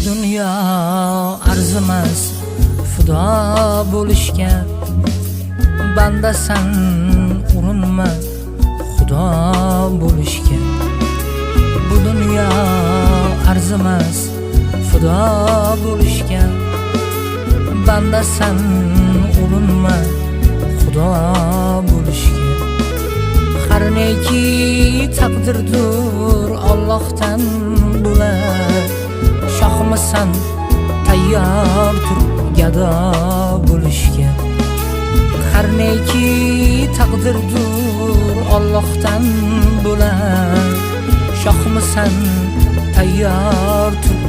dunyo arzimas fido bo'lishga, bandasan urinma xudo bo'lishga. Bu dunyo arzimas fido bo'lishga, bandasan urinma xudo bo'lishga. Har neki taqdirdir Allohdan bular, shohmisan tayyor tur gado bo'lishga. Har neki taqdirdir Allohdan bular, shohmisan tayyor tur